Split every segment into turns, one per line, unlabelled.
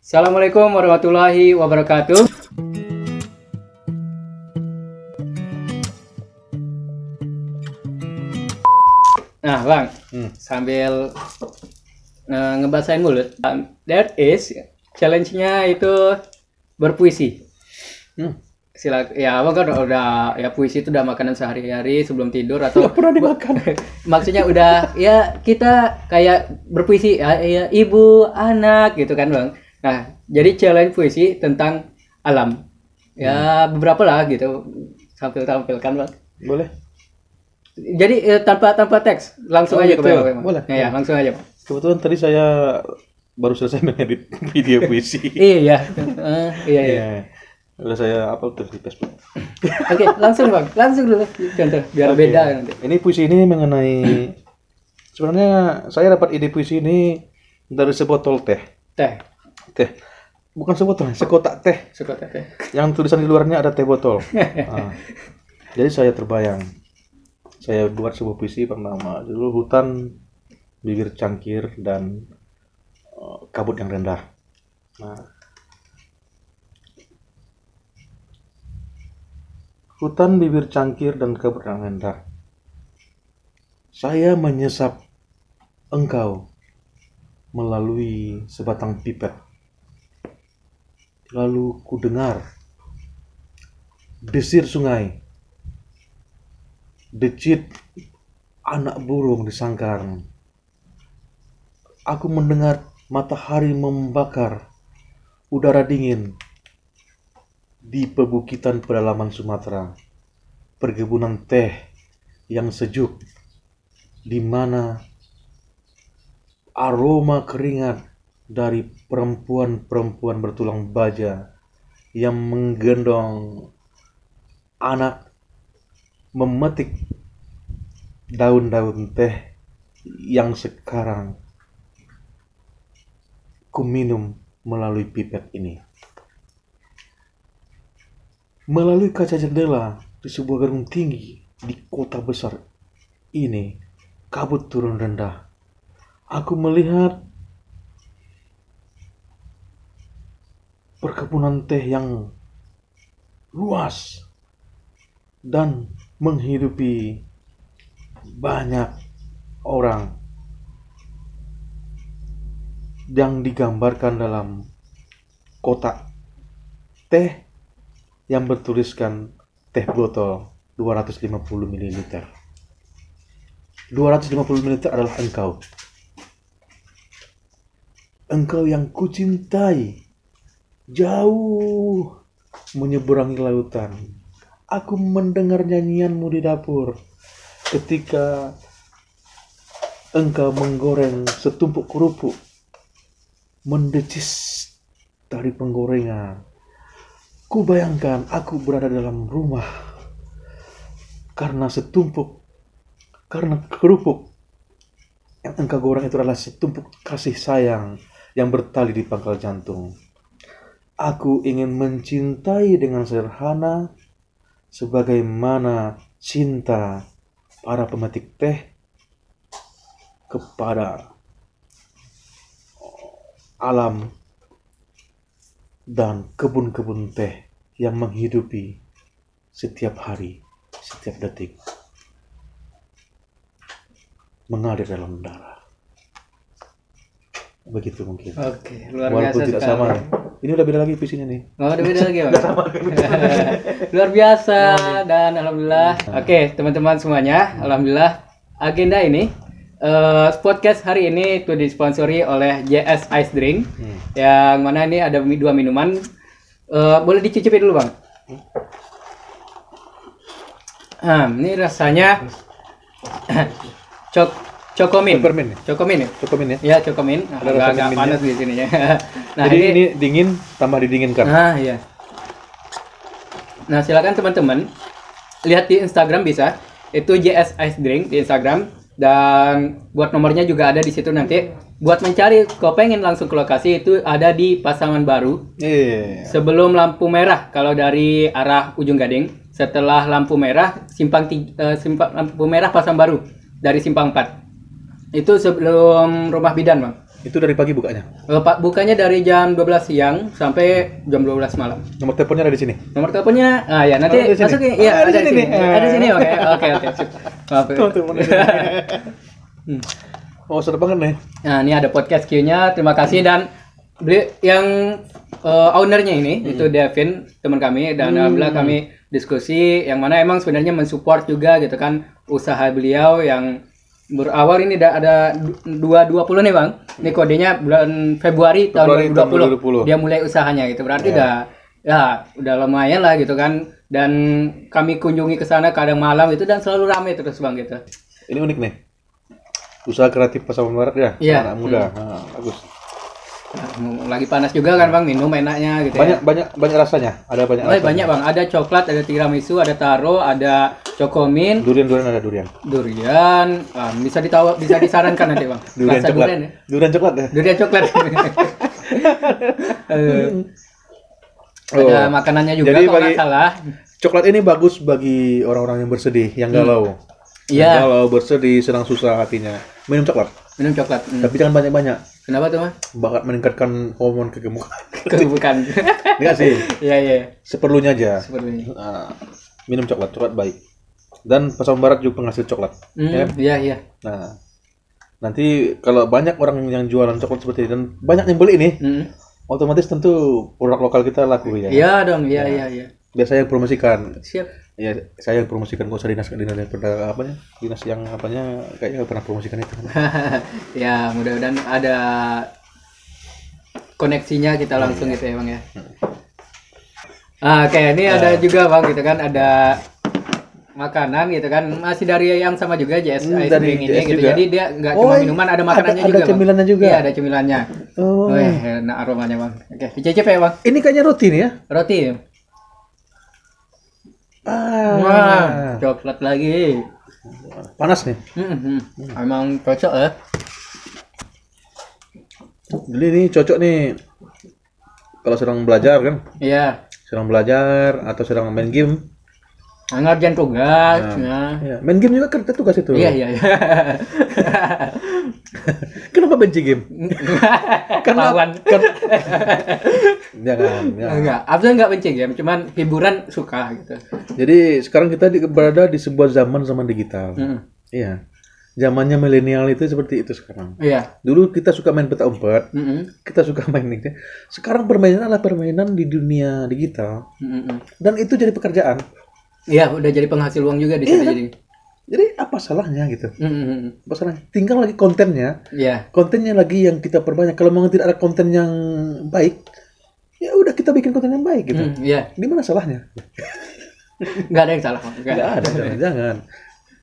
Assalamualaikum warahmatullahi wabarakatuh. Nah, Bang, sambil ngebasahin mulut, that is challenge-nya itu berpuisi. Ya, Abang kan udah ya puisi itu udah makanan sehari-hari sebelum tidur atau
Nggak pernah dimakan.
maksudnya udah ya kita kayak berpuisi ya ibu anak gitu kan Bang. Nah, jadi challenge puisi tentang alam. Ya beberapa lah gitu tampilkan Bang.
Boleh.
Jadi tanpa teks langsung aja
gitu
tuh.
ya? Boleh.
Ya, langsung aja. Bang.
Kebetulan tadi saya baru selesai mengedit video puisi.
Iya. Iya.
Udah saya upload tuh di Facebook.
Oke, langsung Bang. Langsung dulu contoh biar beda nanti.
Ini puisi ini mengenai sebenarnya saya dapat ide puisi ini dari sebotol teh. Teh. Bukan sebotol, sekotak teh.
Sekotak teh.
Yang tulisan di luarnya ada teh botol. Jadi saya terbayang. Saya buat sebuah puisi bernama dulu Hutan, Bibir Cangkir dan Kabut yang Rendah. Nah, hutan, bibir cangkir, dan kabut yang rendah. Saya menyesap engkau melalui sebatang pipet. Lalu ku dengar desir sungai, decit anak burung di sangkar. Aku mendengar matahari membakar udara dingin di pebukitan pedalaman Sumatera, perkebunan teh yang sejuk, di mana aroma keringat dari perempuan-perempuan bertulang baja yang menggendong anak memetik daun-daun teh yang sekarang ku minum melalui pipet ini. Melalui kaca jendela di sebuah gedung tinggi di kota besar ini, kabut turun rendah. Aku melihat perkebunan teh yang luas dan menghidupi banyak orang yang digambarkan dalam kotak teh yang bertuliskan teh botol 250 ml. 250 ml adalah engkau. Engkau yang kucintai jauh menyeberangi lautan. Aku mendengar nyanyianmu di dapur ketika engkau menggoreng setumpuk kerupuk mendecis dari penggorengan. Ku bayangkan aku berada dalam rumah karena kerupuk yang engkau goreng itu adalah setumpuk kasih sayang yang bertali di pangkal jantung. Aku ingin mencintai dengan sederhana sebagaimana cinta para pemetik teh kepada alam dan kebun-kebun teh yang menghidupi setiap hari, setiap detik, mengalir dalam darah. Begitu mungkin.
Oke, luar
Walaupun
biasa
tidak
sekali.
sama. Ini udah beda lagi visinya nih.
Oh, udah beda lagi, Bang. Luar biasa dan alhamdulillah. Oke, teman-teman semuanya, alhamdulillah agenda ini podcast hari ini itu disponsori oleh JS Ice Drink. Yang mana ini ada dua minuman. Boleh dicicipi dulu, Bang. Ini rasanya Cokomin. Cokomin ya? Ya, Cokomin. Agak panas di sininya. Nah,
jadi ini dingin tambah didinginkan.
Nah, iya. Nah, silakan teman-teman lihat di Instagram bisa. Itu JS Ice Drink di Instagram dan buat nomornya juga ada di situ nanti. Buat mencari kalau pengen langsung ke lokasi itu ada di Pasangan Baru. Sebelum lampu merah kalau dari arah Ujung Gading. Setelah lampu merah lampu merah Pasang Baru dari Simpang 4. Itu sebelum Rumah Bidan, Bang.
Itu dari pagi bukanya.
Pak bukanya dari jam 12 siang sampai jam 12 malam.
Nomor teleponnya ada di sini.
Nomor teleponnya, ya nanti
Oh, di sini.
masukin.
Oh,
Iya,
ada
ada
di
di
sini
sini.
nih.
Ada di sini. Oke. Sip. Maaf.
Teman-teman. Oh, seru banget nih.
Nah, ini ada podcast Q-nya. Terima kasih dan yang ownernya ini itu Devin, teman kami, dan alhamdulillah kami diskusi yang mana emang sebenarnya mensupport juga gitu kan usaha beliau yang berawal ini ada 220 nih Bang. Ini kodenya bulan Februari tahun 2020. Dia mulai usahanya gitu. Berarti udah lumayan lah gitu kan. Dan kami kunjungi ke sana kadang malam itu dan selalu ramai terus Bang gitu.
Ini unik nih. Usaha kreatif Pasaman Barat ya.
Iya.
Anak muda. Nah, bagus.
Nah, lagi panas juga kan Bang, minum enaknya gitu
Banyak rasanya. Ada banyak rasanya.
Banyak Bang, ada coklat, ada tiramisu, ada taro, ada cokomin,
Durian ada durian.
bisa disarankan nanti Bang.
Durian
Rasa
coklat.
durian ya?
Durian coklat ya.
Durian coklat. Ada makanannya juga
Jadi
kalau nggak salah.
Coklat ini bagus bagi orang-orang yang bersedih, yang galau.
Iya.
Galau, bersedih, sedang susah hatinya. Minum coklat.
Minum coklat.
Tapi jangan banyak-banyak.
Kenapa tuh Mas?
Bakal meningkatkan hormon kegemukan.
Bukan.
Enggak sih.
Iya.
Seperlunya aja.
Sepertinya.
Nah, minum coklat baik. Dan Pasaman Barat juga penghasil coklat. Ya.
Iya.
Nah, nanti kalau banyak orang yang jualan coklat seperti ini dan banyak yang beli nih, otomatis tentu produk lokal kita laku ya.
Iya dong, iya.
Biar saya yang promosikan.
Siap.
Ya, saya yang promosikan kok dinas apanya? Dinas yang apanya kayaknya pernah promosikan itu.
Ya, mudah-mudahan ada koneksinya kita langsung gitu ya Bang ya. Oke, ini ada juga Bang gitu kan, ada makanan gitu kan, masih dari yang sama juga JS Ice
dari
Drink ini
JS
gitu.
juga.
Jadi dia nggak cuma minuman, ada makanannya juga.
Ada cemilannya juga.
Iya, ada cemilannya.
Oh.
Enak aromanya Bang. Oke, dicicip ya Bang.
Ini kayaknya roti nih ya?
Roti. Wah, coklat lagi.
Panas nih.
Emang cocok ya.
Jadi ini cocok nih kalau sedang belajar kan?
Iya.
Sedang belajar atau sedang main game.
Ngerjain tugas.
Ya. Main game juga kerja tugas itu.
Iya.
Kenapa benci game?
Ketahuan.
Jangan.
Enggak, Abdul enggak benci game, cuman hiburan suka gitu.
Jadi sekarang kita berada di sebuah zaman digital. Iya. Zamannya milenial itu seperti itu sekarang.
Iya.
Dulu kita suka main peta umpet, kita suka main ini. Sekarang permainan adalah permainan di dunia digital. Dan itu jadi pekerjaan.
Iya, udah jadi penghasil uang juga di sana
Jadi apa salahnya gitu?
Mm-hmm.
Apa salahnya? Tinggal lagi kontennya.
Iya.
Kontennya lagi yang kita perbanyak. Kalau memang tidak ada konten yang baik, ya udah kita bikin konten yang baik gitu.
Iya.
Di mana salahnya?
Nggak ada yang salah.
Nggak ada, jangan.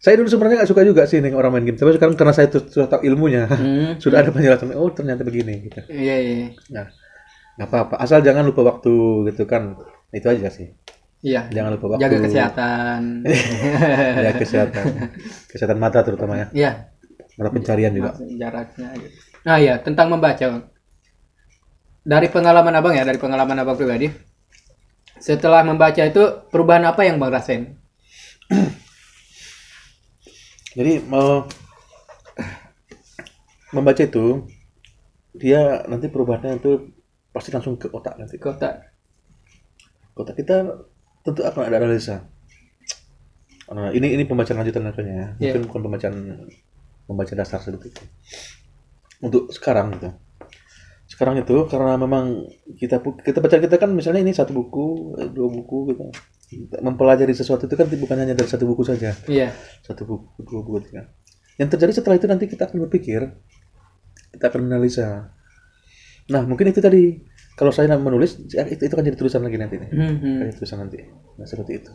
Saya dulu sebenarnya nggak suka juga sih nih orang main game. Tapi sekarang karena saya sudah tahu ilmunya, sudah ada penjelasan. Oh ternyata begini. Gitu.
Iya.
Nah, nggak apa-apa. Asal jangan lupa waktu gitu kan. Itu aja sih.
Iya.
Jangan lupa waktu.
Jaga kesehatan.
Ya kesehatan mata terutama ya.
Iya.
Mata pencarian juga.
Jaraknya. Gitu. Nah ya tentang membaca. Dari pengalaman abang pribadi. Setelah membaca itu perubahan apa yang bang rasain?
Jadi membaca itu dia nanti perubahannya itu pasti langsung ke otak nanti. Otak kita tentu akan ada analisa. Nah, ini pembacaan lanjutan ya. Mungkin bukan pembacaan dasar seperti itu. Untuk sekarang gitu. Sekarang itu karena memang kita baca kita kan misalnya ini satu buku, dua buku gitu. Mempelajari sesuatu itu kan bukan hanya dari satu buku saja.
Iya.
Satu buku, dua buku, tiga. Yang terjadi setelah itu nanti kita akan berpikir, kita akan menganalisa. Nah, mungkin itu tadi. Kalau saya menulis, itu akan jadi tulisan lagi nanti nih. Jadi tulisan nanti. Nah, seperti itu.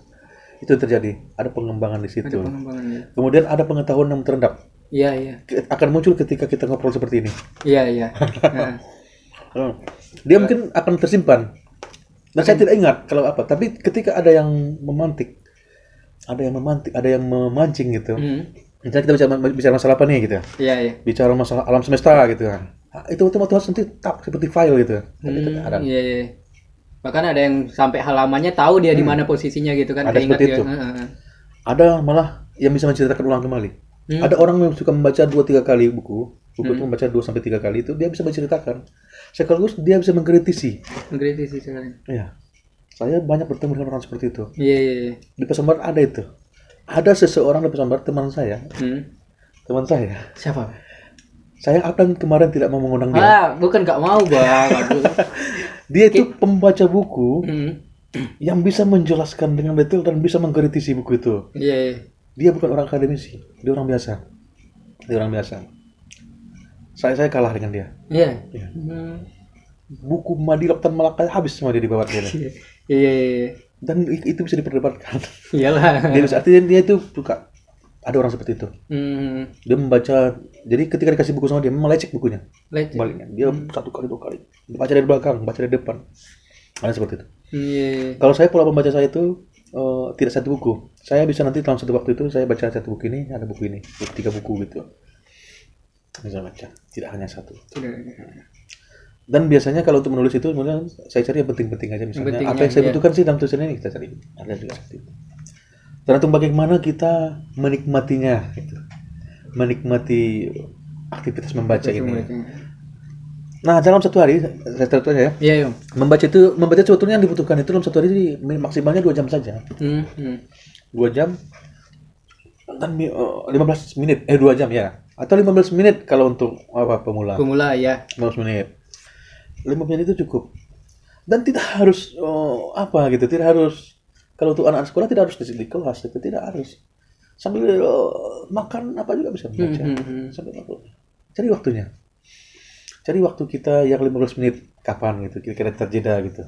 Itu yang terjadi. Ada pengembangan di situ. Kemudian ada pengetahuan yang terendap.
Iya.
Akan muncul ketika kita ngobrol seperti ini.
Iya.
Dia mungkin akan tersimpan. Dan saya tidak ingat kalau apa. Tapi ketika ada yang memantik, ada yang memancing gitu. Misalnya kita bicara masalah apa nih gitu.
Iya.
Bicara masalah alam semesta gitu kan. Itu otomatis nanti seperti file gitu.
Iya. Bahkan ada yang sampai halamannya tahu dia di mana posisinya gitu kan.
Ada seperti itu. Ada malah yang bisa menceritakan ulang kembali. Ada orang yang suka membaca 2-3 kali buku, Buku itu membaca 2 sampai 3 kali itu dia bisa menceritakan. Sekaligus dia bisa mengkritisi.
Mengkritisi sekali.
Iya. Saya banyak bertemu dengan orang seperti itu.
Iya, iya, iya.
Di Pasar Barat ada itu. Ada seseorang di Pasar Barat, teman saya. Teman saya.
Siapa?
Saya akan kemarin tidak mau mengundang dia.
Bukan nggak mau, Bang. Aduh.
Dia itu pembaca buku yang bisa menjelaskan dengan detail dan bisa mengkritisi buku itu.
Iya, iya.
Dia bukan orang akademisi, dia orang biasa. Saya kalah dengan dia.
Iya.
Ya. Buku Madilab dan Malaka habis semua dia dibawa dia.
Iya, iya.
Dan itu bisa diperdebatkan.
Iyalah.
Dia bisa, artinya dia itu suka. Ada orang seperti itu. Dia membaca, jadi ketika dikasih buku sama dia, memang lecek bukunya.
Lecek.
Baliknya, dia 1 kali 2 kali. Baca dari belakang, baca dari depan. Ada seperti itu.
Iya.
Kalau saya pola membaca saya itu tidak satu buku. Saya bisa nanti dalam satu waktu itu saya baca 1 buku ini, ada buku ini, 3 buku gitu. Bisa baca, tidak hanya 1. Dan biasanya kalau untuk menulis itu, kemudian saya cari yang penting-penting aja misalnya. Apa yang saya butuhkan sih dalam tulisan ini kita cari. Ada juga seperti itu. Tergantung bagaimana kita menikmatinya, gitu. Menikmati aktivitas membaca ini. Nah, dalam 1 hari, saya taruh aja ya.
Iya, iya.
Membaca sebetulnya yang dibutuhkan itu dalam 1 hari maksimalnya 2 jam saja. 2 jam dan 15 menit, 2 jam ya. Atau 15 menit kalau untuk pemula.
Pemula ya.
15 menit. 5 menit itu cukup. Dan tidak harus tidak harus kalau untuk anak sekolah tidak harus di kelas, itu tidak harus. Sambil makan apa juga bisa membaca. Sambil cari waktunya. Cari waktu kita yang 15 menit kapan gitu, kira-kira terjeda gitu.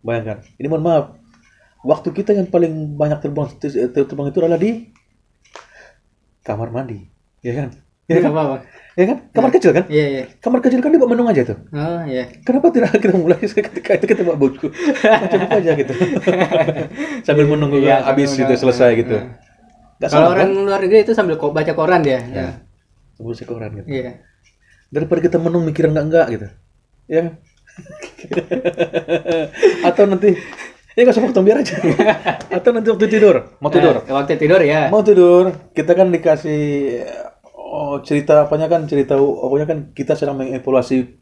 Bayangkan, ini mohon maaf, waktu kita yang paling banyak terbang itu adalah di kamar mandi, ya kan? Ya kan? Ya kan? Kamar kecil kan?
Iya, iya.
Kamar kecil kan dia bawa menung aja tuh.
Oh, iya.
Kenapa tidak kita mulai ketika itu kita bawa buku, baca buku aja gitu, sambil menunggu habis gitu selesai gitu.
Kalau orang luar negeri itu sambil baca koran dia. Ya.
Sambil baca koran gitu.
Iya.
Daripada kita menung mikir enggak gitu, ya. Atau nanti nggak usah waktu biar aja. Atau nanti waktu tidur, mau tidur.
Waktu tidur ya.
Mau tidur, kita kan dikasih cerita pokoknya kan kita sedang mengevaluasi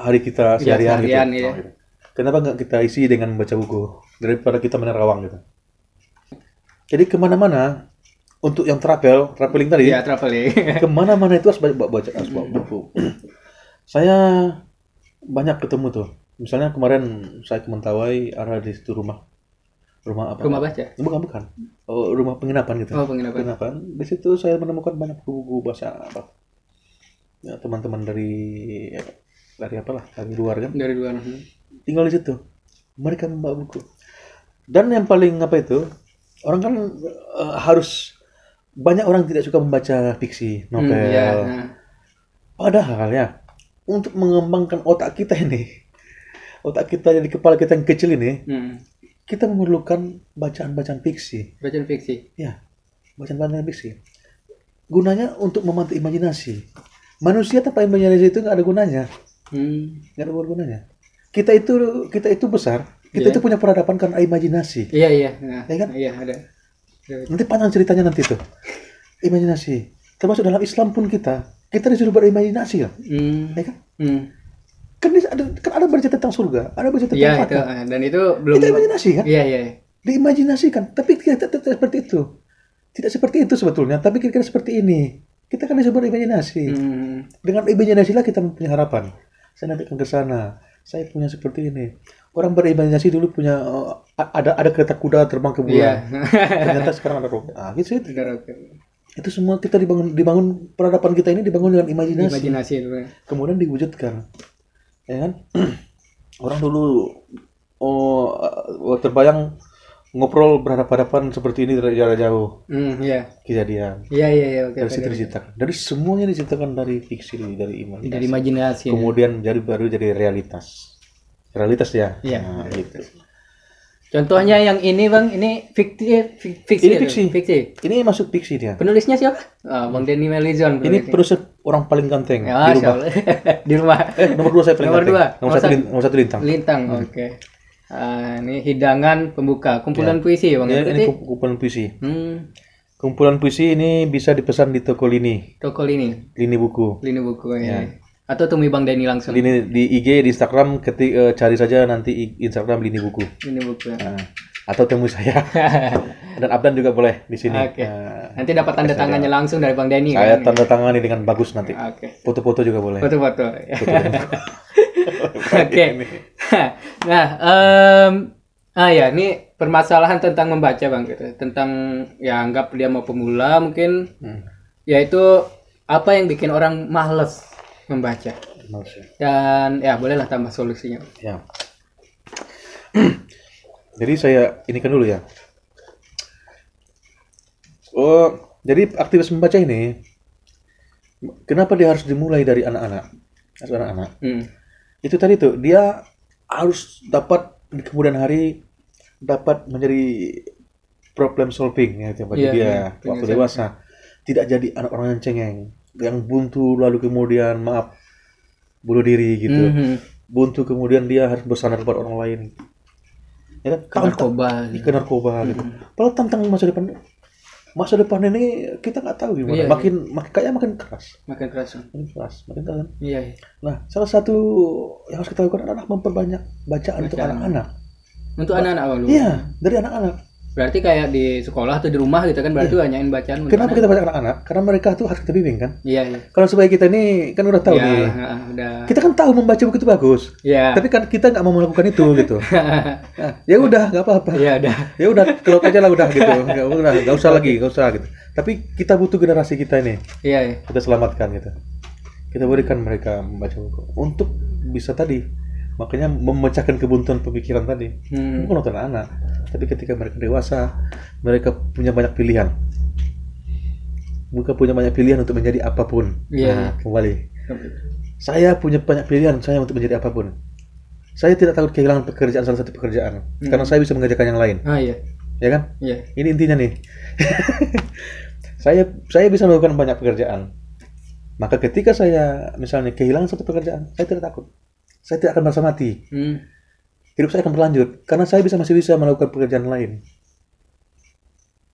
hari kita seharian gitu.
Iya.
Kenapa nggak kita isi dengan membaca buku daripada kita menerawang gitu. Jadi kemana-mana untuk yang traveling tadi.
Iya, traveling.
Kemana-mana itu harus baca buku. Saya banyak ketemu tuh. Misalnya kemarin saya ke Mentawai, ada di situ rumah apa?
Rumah baca?
Bukan. Rumah penginapan gitu.
Oh, penginapan.
Di situ saya menemukan banyak buku bahasa apa? Ya, teman-teman dari apalah, dari luar kan?
Dari luar.
Tinggal di situ. Mereka membawa buku. Dan yang paling orang kan harus banyak orang tidak suka membaca fiksi, novel. Padahal ya, untuk mengembangkan otak kita ini, otak kita di kepala kita yang kecil ini, kita memerlukan bacaan-bacaan fiksi.
Bacaan fiksi?
Ya, bacaan-bacaan fiksi. Gunanya untuk memantik imajinasi. Manusia tanpa imajinasi itu nggak ada gunanya. Nggak ada gunanya. Kita itu besar, kita itu punya peradaban karena imajinasi.
Iya.
Ya kan?
Iya, ada.
Nanti panjang ceritanya nanti tuh. Imajinasi. Termasuk dalam Islam pun kita disuruh berimajinasi ya. Ya kan? Kan ada bercerita tentang surga, ada bercerita tentang neraka.
Iya, dan itu belum.
Itu imajinasi kan?
Iya.
Diimajinasikan, tapi tidak seperti itu. Tidak seperti itu sebetulnya, tapi kira-kira seperti ini. Kita kan disuruh berimajinasi. Dengan imajinasi lah kita punya harapan. Saya nanti akan ke sana. Saya punya seperti ini. Orang berimajinasi dulu punya ada kereta kuda terbang ke bulan. Ternyata sekarang ada roket. Gitu sih. Itu semua kita dibangun peradaban kita ini dibangun dengan imajinasi
itu.
Kemudian diwujudkan. Ya kan? Orang dulu terbayang ngobrol berhadapan-hadapan seperti ini dari jarak jauh.
Iya.
Kejadian.
Iya.
Dari situ diceritakan. Dari semuanya diceritakan dari fiksi, dari imajinasi.
Dari imajinasi.
Kemudian baru jadi realitas. Realitas ya.
Iya.
Nah, gitu.
Contohnya yang ini Bang, ini fiksi.
Ini fiksi. Ini masuk fiksi dia.
Penulisnya siapa? Bang Denny Melizon.
Ini penulis orang paling ganteng
di rumah. Di rumah.
Nomor 2 saya paling
nomor
ganteng. Nomor 1 Lintang.
Lintang, oke. Ini hidangan pembuka, kumpulan puisi ya Bang.
Ya, ini kumpulan puisi. Kumpulan puisi ini bisa dipesan di toko Lini buku.
Lini buku ya.
Ya.
Atau temui Bang Denny langsung.
Lini di IG, di Instagram, cari saja nanti Instagram Lini buku.
Lini buku.
Nah, atau temui saya. Dan Abdan juga boleh di sini.
Oke. Nanti dapat tanda tangannya langsung dari Bang Denny.
Saya tanda tangani dengan bagus nanti.
Oke.
Foto-foto juga boleh.
Foto-foto. Oke. Nah, ya ini permasalahan tentang membaca Bang gitu. Tentang ya anggap dia mau pemula mungkin, yaitu apa yang bikin orang malas membaca. Dan ya bolehlah tambah solusinya.
Ya. Jadi saya ini kan dulu ya. Oh, jadi aktivitas membaca ini, kenapa dia harus dimulai dari anak-anak? Itu tadi tuh, dia harus dapat di kemudian hari dapat menjadi problem solving ya bagi dia waktu dewasa. Tidak jadi anak orang yang cengeng, yang buntu lalu kemudian bunuh diri gitu. Buntu kemudian dia harus bersandar kepada orang lain. Ya kan? Ke narkoba gitu. Padahal tentang masa depan ini kita nggak tahu gimana. Makin keras. Makin keras. Iya. Nah, salah satu yang harus kita lakukan adalah memperbanyak bacaan untuk anak-anak.
Untuk anak-anak Bang.
Iya, dari anak-anak.
Berarti kayak di sekolah atau di rumah gitu kan, berarti hanyain bacaan.
Kenapa kita baca anak-anak? Karena mereka tuh harus kita bimbing kan.
Iya.
Kalau supaya kita ini kan udah tahu nih.
Udah.
Kita kan tahu membaca buku itu bagus.
Iya.
Tapi kan kita nggak mau melakukan itu gitu. Nah, ya udah nggak apa-apa.
Iya udah.
Ya udah keluar aja lah udah gitu. Nggak usah gitu. Tapi kita butuh generasi kita ini.
Iya.
Kita selamatkan gitu. Kita berikan mereka membaca buku untuk bisa tadi. Makanya memecahkan kebuntuan pemikiran tadi. Bukan untuk anak, tapi ketika mereka dewasa, mereka punya banyak pilihan. Bukan punya banyak pilihan untuk menjadi apapun. Nah, kembali. Saya punya banyak pilihan saya untuk menjadi apapun. Saya tidak takut kehilangan pekerjaan, salah satu pekerjaan, karena saya bisa mengerjakan yang lain. Ya kan?
Iya.
Ini intinya nih. Saya bisa melakukan banyak pekerjaan. Maka ketika saya misalnya kehilangan satu pekerjaan, saya tidak takut. Saya tidak akan merasa mati. Hidup saya akan berlanjut karena saya masih bisa melakukan pekerjaan lain.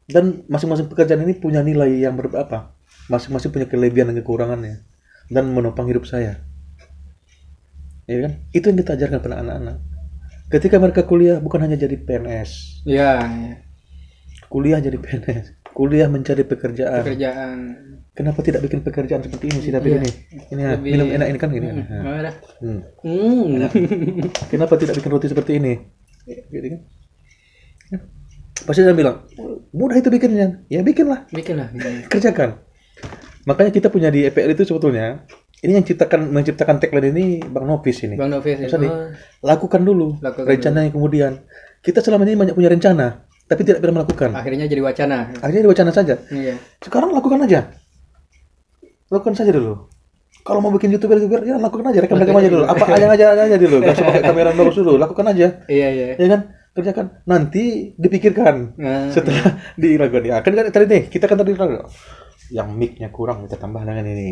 Dan masing-masing pekerjaan ini punya nilai yang berbeda. Masing-masing punya kelebihan dan kekurangannya dan menopang hidup saya. Ya kan? Itu yang kita ajarkan pada anak-anak. Ketika mereka kuliah bukan hanya jadi PNS.
Iya.
Kuliah jadi PNS. Kuliah mencari pekerjaan. Kenapa tidak bikin pekerjaan seperti ini sih? Tapi ini minum enak ini kan gini. Kenapa tidak bikin roti seperti ini? Gitu kan? Pasti dia bilang, mudah itu bikinnya. Ya bikinlah. Kerjakan. Makanya kita punya di EPL itu sebetulnya, ini yang menciptakan tagline ini Bang Novis ini.
Bang Novis.
Lakukan dulu. Rencananya kemudian. Kita selama ini banyak punya rencana, tapi tidak pernah melakukan.
Akhirnya jadi wacana.
Saja.
Iya.
Sekarang lakukan aja. Lakukan saja dulu. Kalau mau bikin YouTuber ya lakukan aja, rekam aja dulu. Apa aja dulu. Gak usah pakai kamera bagus dulu, lakukan aja.
Iya.
Ya kan? Kerjakan. Nanti dipikirkan. Setelah dilakukan. Ya, kan tadi nih, kita kan tadi yang mic-nya kurang kita tambah dengan ini.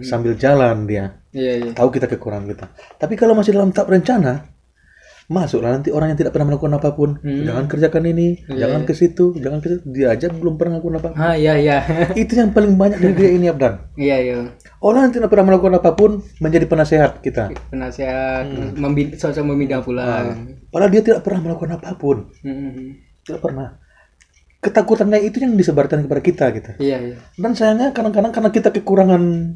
Sambil jalan dia.
Iya.
Tahu kita kekurangan kita. Tapi kalau masih dalam tahap rencana, masuklah nanti orang yang tidak pernah melakukan apapun. Jangan kerjakan ini, jangan ke situ, jangan ke situ. Dia aja belum pernah melakukan apapun.
Iya.
Itu yang paling banyak dari dia ini, Abdan.
Iya.
Orang yang tidak pernah melakukan apapun menjadi penasehat kita.
Penasehat, sosok membina pula.
Padahal dia tidak pernah melakukan apapun. Tidak pernah. Ketakutannya itu yang disebarkan kepada kita gitu.
Iya.
Dan sayangnya kadang-kadang karena kita kekurangan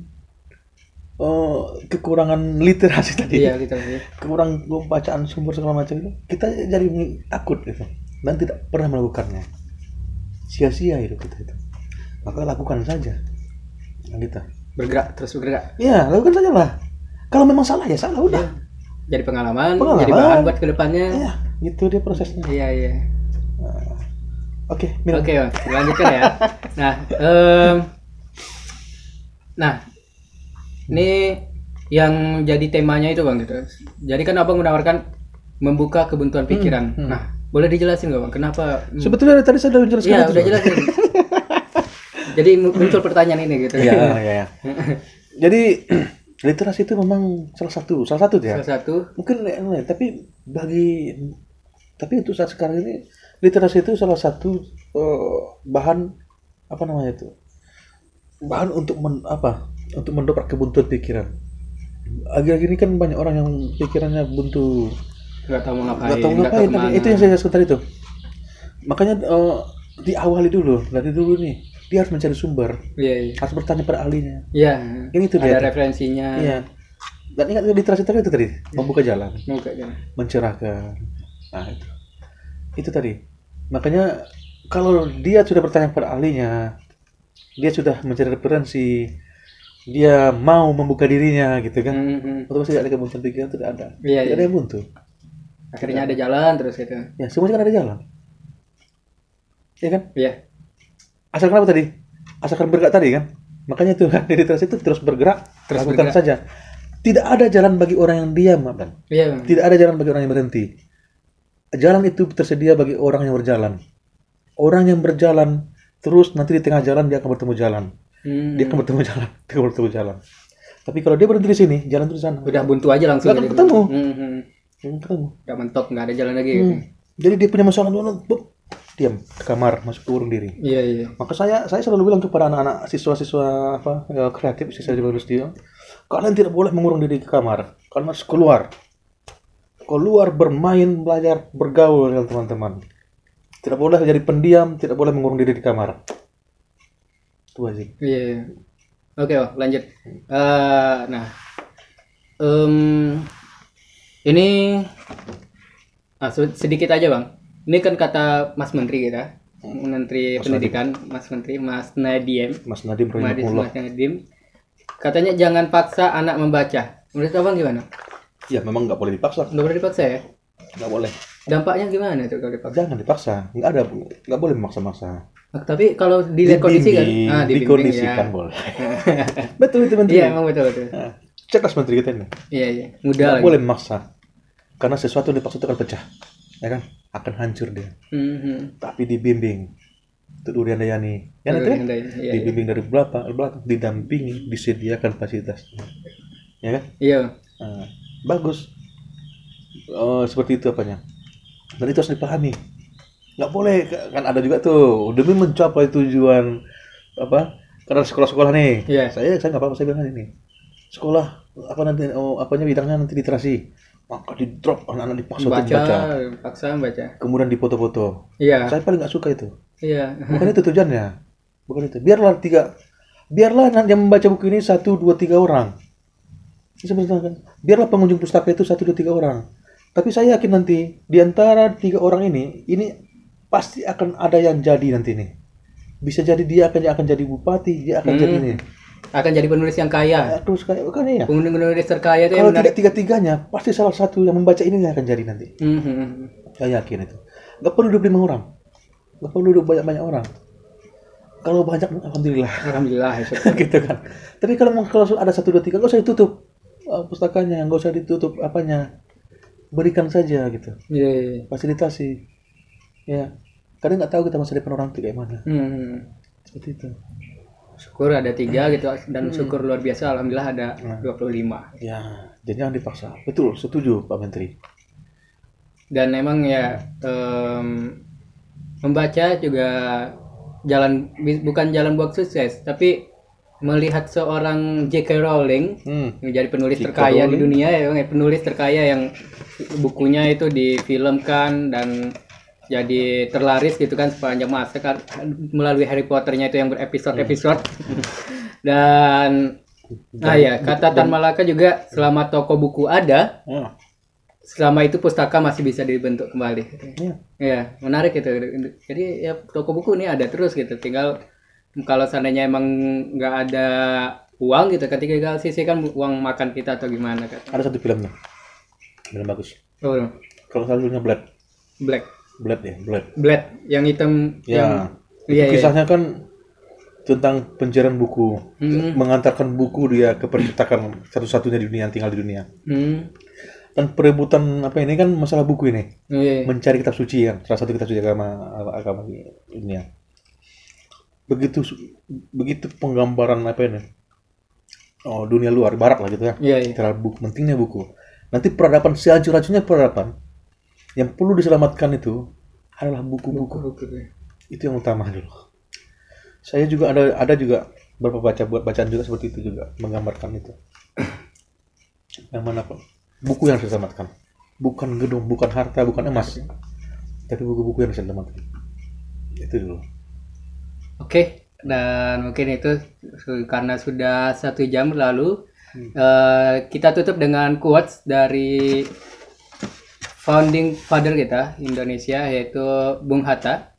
literasi tadi, kekurangan bacaan sumber segala macam itu, kita jadi takut gitu dan tidak pernah melakukannya. Sia-sia hidup kita itu. Maka lakukan saja. Kita
terus bergerak.
Iya, lakukan saja lah. Kalau memang salah ya salah udah.
Jadi pengalaman, jadi bahan buat kedepannya.
Iya, itu dia prosesnya.
Iya.
Oke,
Bang, lanjutkan ya. Nah, ini yang jadi temanya itu Bang gitu. Jadi kan Abang menawarkan membuka kebuntuan pikiran. Nah, boleh dijelasin nggak Bang? Kenapa?
Sebetulnya tadi saya sudah menjelaskan.
Iya, udah jelasin. Jadi muncul pertanyaan ini gitu.
Iya. Jadi literasi itu memang salah satu ya.
Salah satu.
Mungkin tapi untuk saat sekarang ini literasi itu salah satu bahan apa namanya itu, bahan untuk untuk mendobrak kebuntuan pikiran. Akhir-akhir ini kan banyak orang yang pikirannya buntu,
Nggak tahu mau
nggak
ngapain,
tahu
nggak tahu
ngapain tadi.
kemana.
Itu yang saya sebut itu. Makanya diawali dulu dari dulu nih, dia harus mencari sumber,
Iya, iya.
harus bertanya pada ahlinya.
Iya,
Yang itu dia
ada
tuh.
referensinya.
Iya. Dan ingat literasi tadi itu tadi, membuka jalan,
Mau kayak gimana?
mencerahkan. Nah, itu tadi. Makanya kalau dia sudah bertanya pada ahlinya, dia sudah mencari referensi, dia mau membuka dirinya gitu kan. Otomatis tidak ada kebuntuan pikiran, tidak ada.
Iya,
Tidak
iya.
ada yang buntu.
Akhirnya ada jalan terus gitu.
Ya, semuanya kan ada jalan. Iya kan?
Iya.
Asalkan apa tadi? Asalkan bergerak tadi kan? Makanya itu kan literasi itu terus bergerak,
Terus
lakukan
bergerak.
saja. Tidak ada jalan bagi orang yang diam, Bang.
Iya, Bang.
Tidak ada jalan bagi orang yang berhenti. Jalan itu tersedia bagi orang yang berjalan. Orang yang berjalan terus nanti di tengah jalan dia akan bertemu jalan. Dia akan bertemu jalan, dia akan bertemu jalan. Tapi kalau dia berhenti di sini, jalan itu di sana.
Udah buntu aja langsung.
Nggak akan
gitu.
ketemu.
Hmm.
Ketemu.
Udah mentok, nggak ada jalan lagi. Gitu.
Jadi dia punya masalah dulu, diam ke kamar, masuk ke urung diri.
Iya, iya.
Maka saya selalu bilang kepada anak-anak siswa-siswa kreatif, siswa di lulus dia, kalian tidak boleh mengurung diri ke kamar, kalian harus keluar bermain, belajar, bergaul dengan teman-teman. Tidak boleh jadi pendiam, tidak boleh mengurung diri di kamar. Itu aja.
Iya, iya. Oke, Bang, lanjut. Nah, ini sedikit aja, Bang. Ini kan kata Mas Menteri kita, Menteri Pendidikan, Mas Menteri, Mas Nadiem.
Mas Nadiem rahimahullah.
Mas Nadiem. Katanya jangan paksa anak membaca. Menurut Abang gimana?
Ya memang nggak boleh dipaksa,
Nggak boleh dipaksa ya?
nggak boleh.
Dampaknya gimana tuh kalau dipaksa?
Jangan dipaksa, nggak boleh memaksa-maksa.
Tapi kalau dilihat kondisi kan, dibimbing
dikondisikan
ya.
boleh. Betul itu Menteri.
Iya, emang betul.
Nah, cerdas Menteri kita ini.
Iya, iya. Mudah
Nggak
lagi.
boleh memaksa. Karena sesuatu yang dipaksa itu akan pecah. Ya kan? Akan hancur dia. Tapi dibimbing. Itu Durian Dayani. Ya nanti kan?
Iya,
Dibimbing dari belakang, didampingi, disediakan fasilitas. Ya kan?
iya.
Nah, bagus. Seperti itu apanya. Dan itu harus dipahami. Nggak boleh, kan ada juga tuh demi mencapai tujuan karena sekolah-sekolah nih.
Iya.
Saya nggak apa-apa, saya bilang ini. Sekolah apanya bidangnya nanti literasi. Maka di drop anak-anak dipaksa untuk baca.
Paksa baca.
Kemudian dipoto-foto.
Iya.
Saya paling nggak suka itu.
Iya.
Bukan itu tujuannya. Bukan itu. Biarlah yang membaca buku ini 1, 2, 3 orang. Sebenarnya kan. Biarlah pengunjung pustaka itu 1, 2, 3 orang. Tapi saya yakin nanti di antara 3 orang ini pasti akan ada yang jadi nanti nih. Bisa jadi dia akan jadi bupati, dia akan jadi ini.
Akan jadi penulis yang kaya.
Terus kayak bukan ya.
Penulis terkaya itu
Kalau
yang
tidak tiga-tiganya, pasti salah satu yang membaca ini yang akan jadi nanti. Saya yakin itu. Gak perlu 25 orang. Gak perlu banyak-banyak orang. Kalau banyak, alhamdulillah.
Alhamdulillah.
Gitu kan. Tapi kalau ada 1, 2, 3, gak usah ditutup pustakanya, gak usah ditutup apanya. Berikan saja gitu.
Iya.
Fasilitasi. Ya. Kadang nggak tahu kita masa depan orang itu kayak mana. Seperti itu.
Syukur ada 3 gitu, dan syukur luar biasa alhamdulillah ada 25.
Ya, jadi jangan dipaksa. Betul, setuju Pak Menteri.
Dan emang ya membaca juga bukan jalan buat sukses, tapi melihat seorang J.K. Rowling menjadi penulis terkaya di dunia ya, penulis terkaya yang bukunya itu difilmkan dan jadi terlaris gitu kan sepanjang masa kan, melalui Harry Potternya itu yang berepisode-episode. Dan kata Tan Malaka juga, selama toko buku ada, selama itu pustaka masih bisa dibentuk kembali. Ya, menarik itu. Jadi ya toko buku ini ada terus gitu. Tinggal kalau seandainya emang nggak ada uang gitu, ketika tinggal sisihkan uang makan kita atau gimana kan.
Ada satu filmnya. Film bagus.
Oh,
kalau satunya
Black
Blade
yang hitam.
Ya. Kisahnya kan tentang pencarian buku, mengantarkan buku dia ke percetakan satu-satunya di dunia yang tinggal di dunia. Dan perebutan ini kan masalah buku ini. Mencari kitab suci kan, salah satu kitab suci agama di dunia. Begitu penggambaran dunia luar barat lah gitu ya. Terhadap buku, pentingnya buku. Nanti peradaban sehancur-hancurnya peradaban, yang perlu diselamatkan itu adalah buku-buku. Itu yang utama dulu. Saya juga ada juga beberapa bacaan juga seperti itu juga menggambarkan itu. Yang mana Pak? Buku yang saya selamatkan. Bukan gedung, bukan harta, bukan emas. Tapi buku-buku yang saya selamatkan. Itu dulu.
Oke, dan mungkin itu karena sudah 1 jam lalu, kita tutup dengan quotes dari founding father kita Indonesia, yaitu Bung Hatta.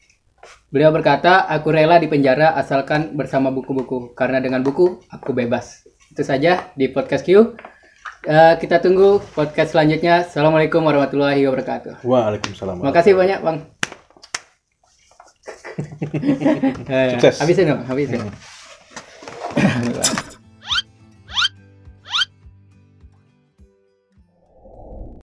Beliau berkata, aku rela dipenjara asalkan bersama buku-buku, karena dengan buku aku bebas. Itu saja di podcast Q. Kita tunggu podcast selanjutnya. Assalamualaikum warahmatullahi wabarakatuh.
Waalaikumsalam.
Makasih banyak Bang.
Sukses.
Habisin dong, habisin.